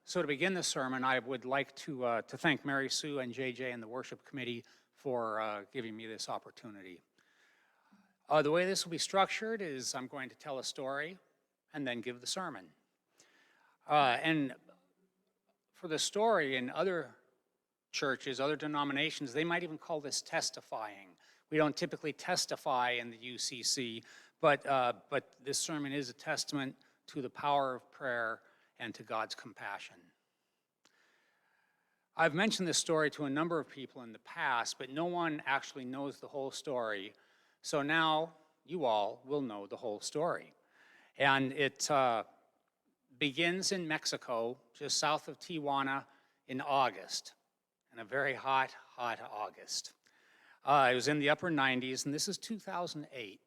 So to begin the sermon, I would like to thank Mary Sue and JJ and the worship committee for giving me this opportunity. The way this will be structured is I'm going to tell a story and then give the sermon. And for the story, in other churches, other denominations, they might even call this testifying. We don't typically testify in the UCC, but this sermon is a testament to the power of prayer and to God's compassion. I've mentioned this story to a number of people in the past, but no one actually knows the whole story. So now you all will know the whole story. And it begins in Mexico, just south of Tijuana, in August, in a very hot August. It was in the upper 90s, and this is 2008,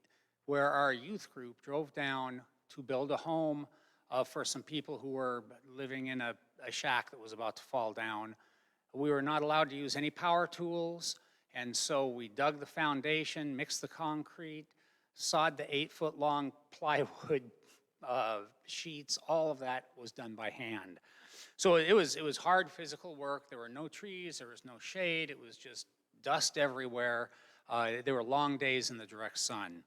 where our youth group drove down to build a home for some people who were living in a shack that was about to fall down. We were not allowed to use any power tools, and so we dug the foundation, mixed the concrete, sawed the 8-foot-long plywood sheets. All of that was done by hand. So it was hard physical work. There were no trees, there was no shade, it was just dust everywhere. There were long days in the direct sun.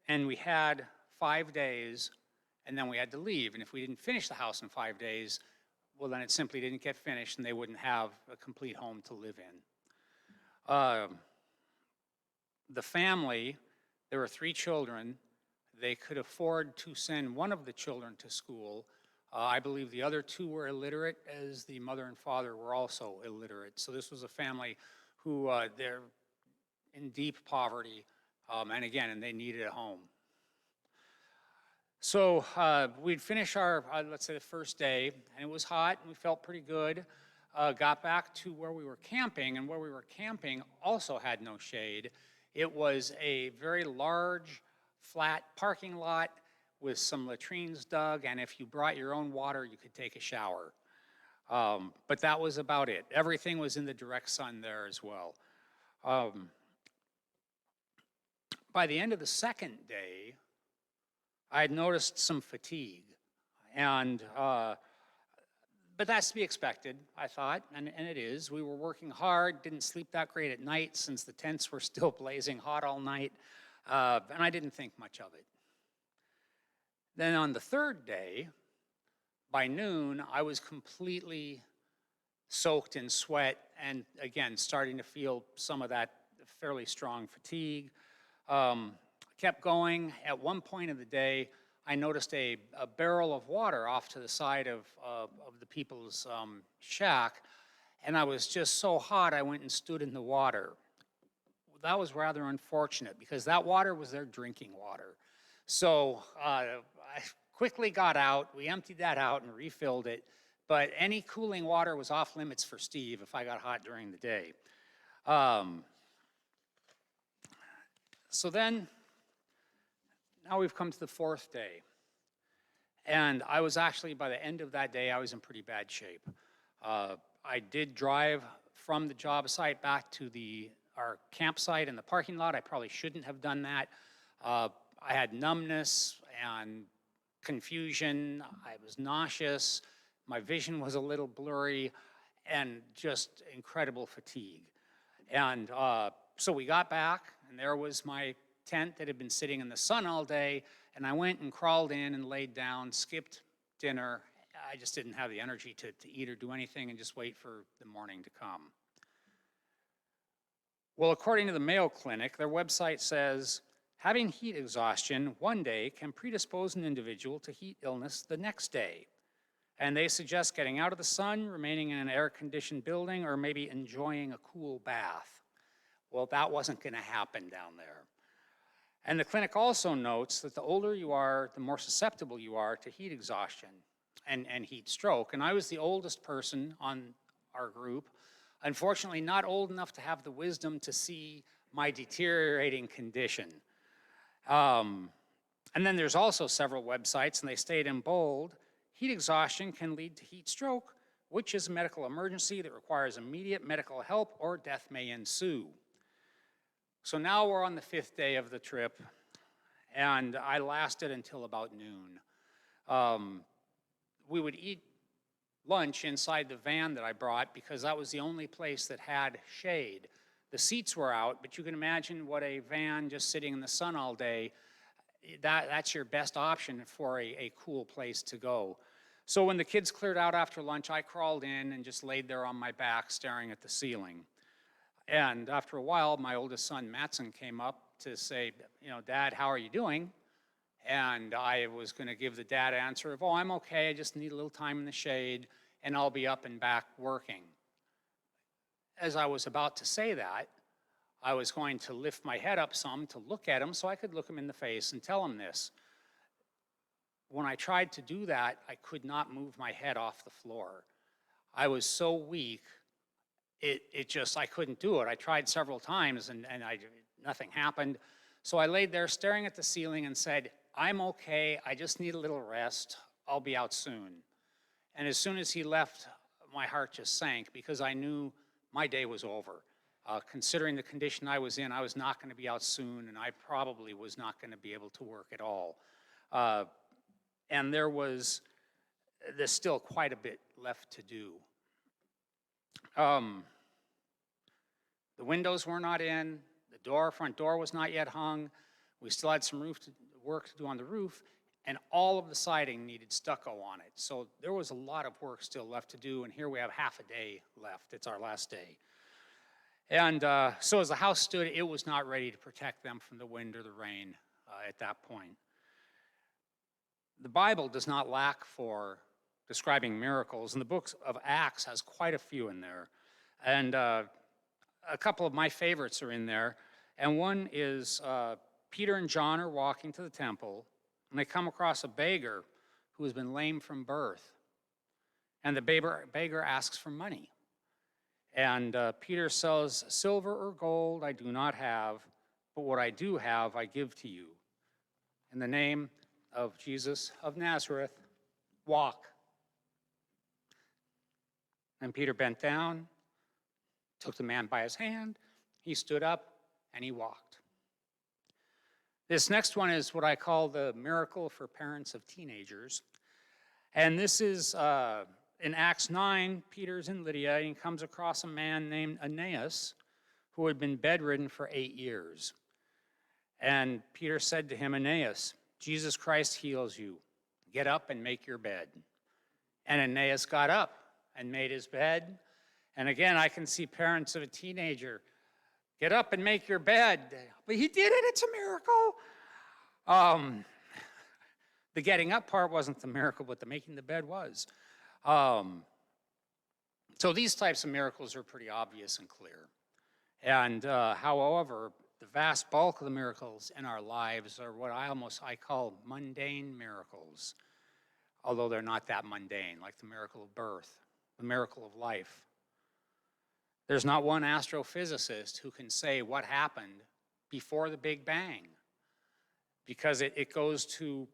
And we had 5 days, and then we had to leave. And if we didn't finish the house in 5 days, well, then it simply didn't get finished, and they wouldn't have a complete home to live in. The family, there were 3 children. They could afford to send one of the children to school. I believe the other 2 were illiterate, as the mother and father were also illiterate. So this was a family who, they're in deep poverty, and they needed a home. So we'd finish our, let's say, the first day, and it was hot, and we felt pretty good. Got back to where we were camping, and where we were camping also had no shade. It was a very large, flat parking lot with some latrines dug, and if you brought your own water, you could take a shower. But that was about it. Everything was in the direct sun there as well. By the end of the second day, I had noticed some fatigue, but that's to be expected, I thought, and it is. We were working hard, didn't sleep that great at night since the tents were still blazing hot all night, and I didn't think much of it. Then on the third day, by noon, I was completely soaked in sweat and, again, starting to feel some of that fairly strong fatigue. Kept going. At one point of the day, I noticed a barrel of water off to the side of the people's shack, and I was just so hot I went and stood in the water. That was rather unfortunate because that water was their drinking water. So I quickly got out, we emptied that out and refilled it, but any cooling water was off limits for Steve if I got hot during the day. So then, now we've come to the fourth day. And I was actually, by the end of that day, I was in pretty bad shape. I did drive from the job site back to our campsite in the parking lot. I probably shouldn't have done that. I had numbness and confusion. I was nauseous. My vision was a little blurry and just incredible fatigue. And so we got back, and there was my tent that had been sitting in the sun all day, and I went and crawled in and laid down, skipped dinner. I just didn't have the energy to eat or do anything and just wait for the morning to come. Well, according to the Mayo Clinic, their website says, having heat exhaustion one day can predispose an individual to heat illness the next day. And they suggest getting out of the sun, remaining in an air-conditioned building, or maybe enjoying a cool bath. Well, that wasn't going to happen down there. And the clinic also notes that the older you are, the more susceptible you are to heat exhaustion and heat stroke. And I was the oldest person on our group, unfortunately not old enough to have the wisdom to see my deteriorating condition. And then there's also several websites, and they state in bold, heat exhaustion can lead to heat stroke, which is a medical emergency that requires immediate medical help or death may ensue. So now we're on the 5th day of the trip, and I lasted until about noon. We would eat lunch inside the van that I brought because that was the only place that had shade. The seats were out, but you can imagine what a van just sitting in the sun all day, that's your best option for a cool place to go. So when the kids cleared out after lunch, I crawled in and just laid there on my back staring at the ceiling. And after a while, my oldest son, Matson, came up to say, Dad, how are you doing? And I was going to give the dad answer of, I'm okay, I just need a little time in the shade, and I'll be up and back working. As I was about to say that, I was going to lift my head up some to look at him so I could look him in the face and tell him this. When I tried to do that, I could not move my head off the floor. I was so weak, I couldn't do it. I tried several times and nothing happened. So I laid there staring at the ceiling and said, I'm okay, I just need a little rest, I'll be out soon. And as soon as he left, my heart just sank because I knew my day was over. Considering the condition I was in, I was not going to be out soon, and I probably was not going to be able to work at all. And there's still quite a bit left to do. The windows were not in, the front door was not yet hung, we still had some work to do on the roof, and all of the siding needed stucco on it. So there was a lot of work still left to do, and here we have half a day left. It's our last day. And so as the house stood, it was not ready to protect them from the wind or the rain at that point. The Bible does not lack for describing miracles, and the book of Acts has quite a few in there. And a couple of my favorites are in there, and one is Peter and John are walking to the temple, and they come across a beggar who has been lame from birth. And the beggar asks for money. And Peter says, silver or gold I do not have, but what I do have I give to you. In the name of Jesus of Nazareth, walk. And Peter bent down, took the man by his hand, he stood up, and he walked. This next one is what I call the miracle for parents of teenagers. And this is in Acts 9, Peter's in Lydia, and he comes across a man named Aeneas who had been bedridden for 8 years. And Peter said to him, Aeneas, Jesus Christ heals you. Get up and make your bed. And Aeneas got up and made his bed. And again, I can see parents of a teenager, get up and make your bed. But he did it, it's a miracle. The getting up part wasn't the miracle, but the making the bed was. So these types of miracles are pretty obvious and clear. And however, the vast bulk of the miracles in our lives are what I call mundane miracles, although they're not that mundane, like the miracle of birth, the miracle of life. There's not one astrophysicist who can say what happened before the Big Bang, because it goes to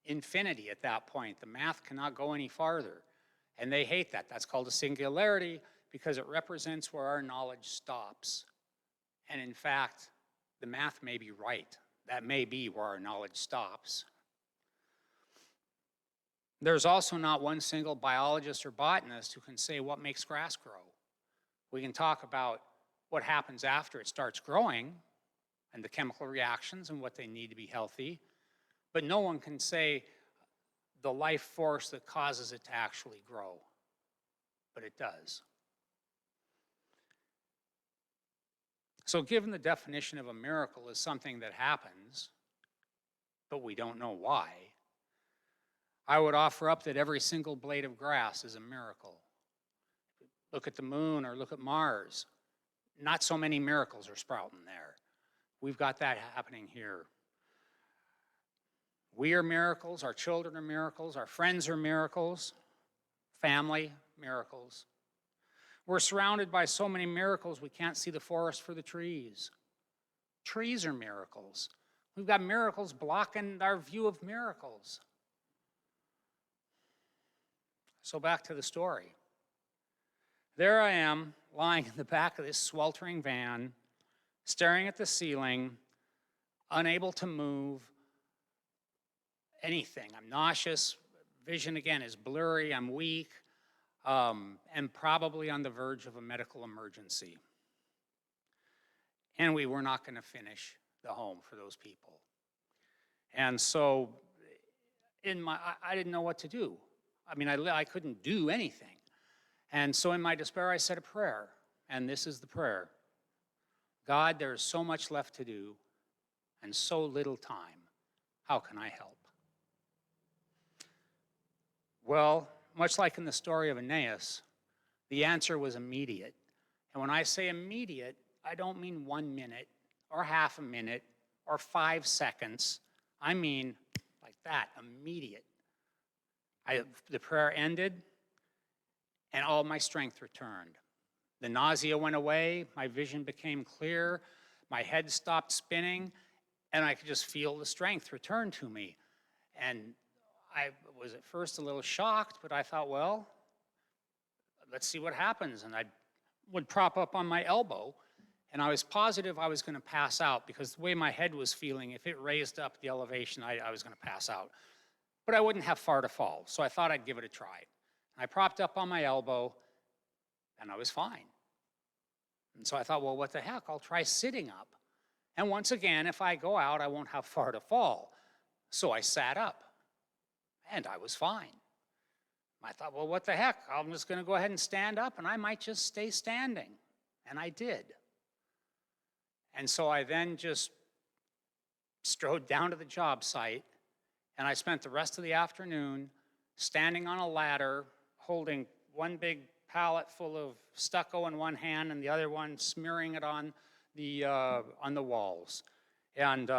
infinity at that point. The math cannot go any farther, and they hate that. That's called a singularity because it represents where our knowledge stops. And in fact, the math may be right. That may be where our knowledge stops. There's also not one single biologist or botanist who can say what makes grass grow. We can talk about what happens after it starts growing and the chemical reactions and what they need to be healthy, but no one can say the life force that causes it to actually grow, but it does. So given the definition of a miracle as something that happens, but we don't know why, I would offer up that every single blade of grass is a miracle. Look at the moon or look at Mars. Not so many miracles are sprouting there. We've got that happening here. We are miracles, our children are miracles, our friends are miracles, family, miracles. We're surrounded by so many miracles we can't see the forest for the trees. Trees are miracles. We've got miracles blocking our view of miracles. So back to the story. There I am, lying in the back of this sweltering van, staring at the ceiling, unable to move, anything. I'm nauseous. Vision, again, is blurry. I'm weak, and probably on the verge of a medical emergency. And we were not going to finish the home for those people. And so I didn't know what to do. I mean, I couldn't do anything. And so in my despair, I said a prayer. And this is the prayer. God, there is so much left to do and so little time. How can I help? Well, much like in the story of Aeneas, the answer was immediate. And when I say immediate, I don't mean 1 minute or half a minute or 5 seconds. I mean like that, immediate. The prayer ended, and all my strength returned. The nausea went away, my vision became clear, my head stopped spinning, and I could just feel the strength return to me. And I was at first a little shocked, but I thought, well, let's see what happens. And I would prop up on my elbow, and I was positive I was going to pass out because the way my head was feeling, if it raised up the elevation, I was going to pass out. But I wouldn't have far to fall, so I thought I'd give it a try. I propped up on my elbow, and I was fine. And so I thought, well, what the heck? I'll try sitting up. And once again, if I go out, I won't have far to fall. So I sat up, and I was fine. I thought, well, what the heck? I'm just going to go ahead and stand up, and I might just stay standing. And I did. And so I then just strode down to the job site, and I spent the rest of the afternoon standing on a ladder, holding one big pallet full of stucco in one hand and the other one smearing it on the walls. And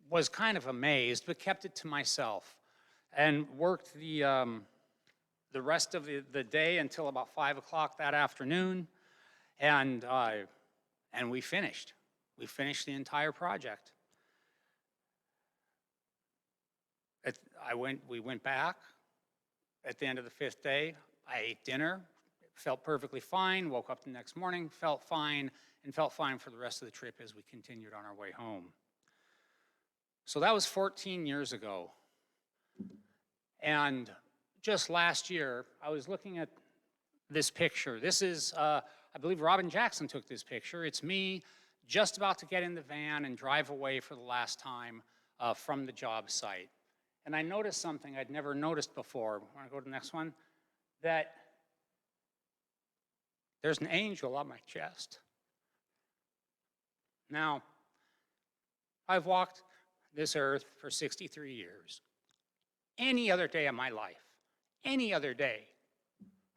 was kind of amazed, but kept it to myself and worked the rest of the day until about 5 o'clock that afternoon. And we finished. We finished the entire project. We went back at the end of the 5th day. I ate dinner, felt perfectly fine, woke up the next morning, felt fine, and felt fine for the rest of the trip as we continued on our way home. So that was 14 years ago. And just last year, I was looking at this picture. This is, I believe Robin Jackson took this picture. It's me just about to get in the van and drive away for the last time from the job site. And I noticed something I'd never noticed before. Want to go to the next one? That there's an angel on my chest. Now, I've walked this earth for 63 years. Any other day of my life, any other day,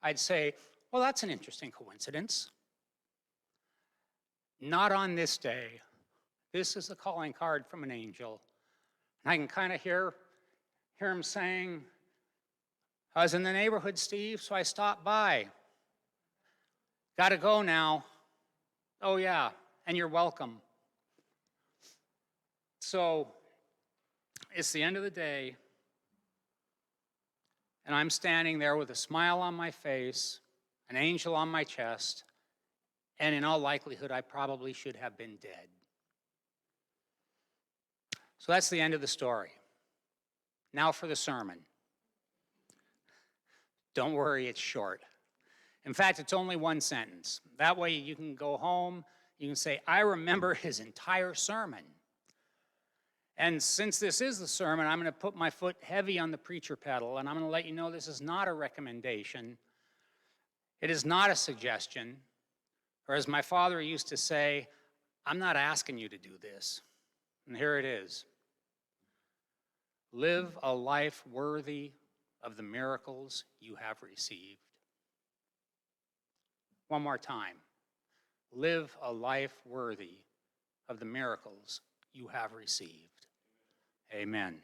I'd say, well, that's an interesting coincidence. Not on this day. This is a calling card from an angel. And I can kind of hear him saying, I was in the neighborhood, Steve, so I stopped by. Got to go now. Oh, yeah, and you're welcome. So it's the end of the day, and I'm standing there with a smile on my face, an angel on my chest, and in all likelihood, I probably should have been dead. So that's the end of the story. Now for the sermon. Don't worry, it's short. In fact, it's only one sentence. That way you can go home, you can say, I remember his entire sermon. And since this is the sermon, I'm going to put my foot heavy on the preacher pedal, and I'm going to let you know this is not a recommendation. It is not a suggestion. Or as my father used to say, I'm not asking you to do this. And here it is. Live a life worthy of the miracles you have received. One more time. Live a life worthy of the miracles you have received. Amen.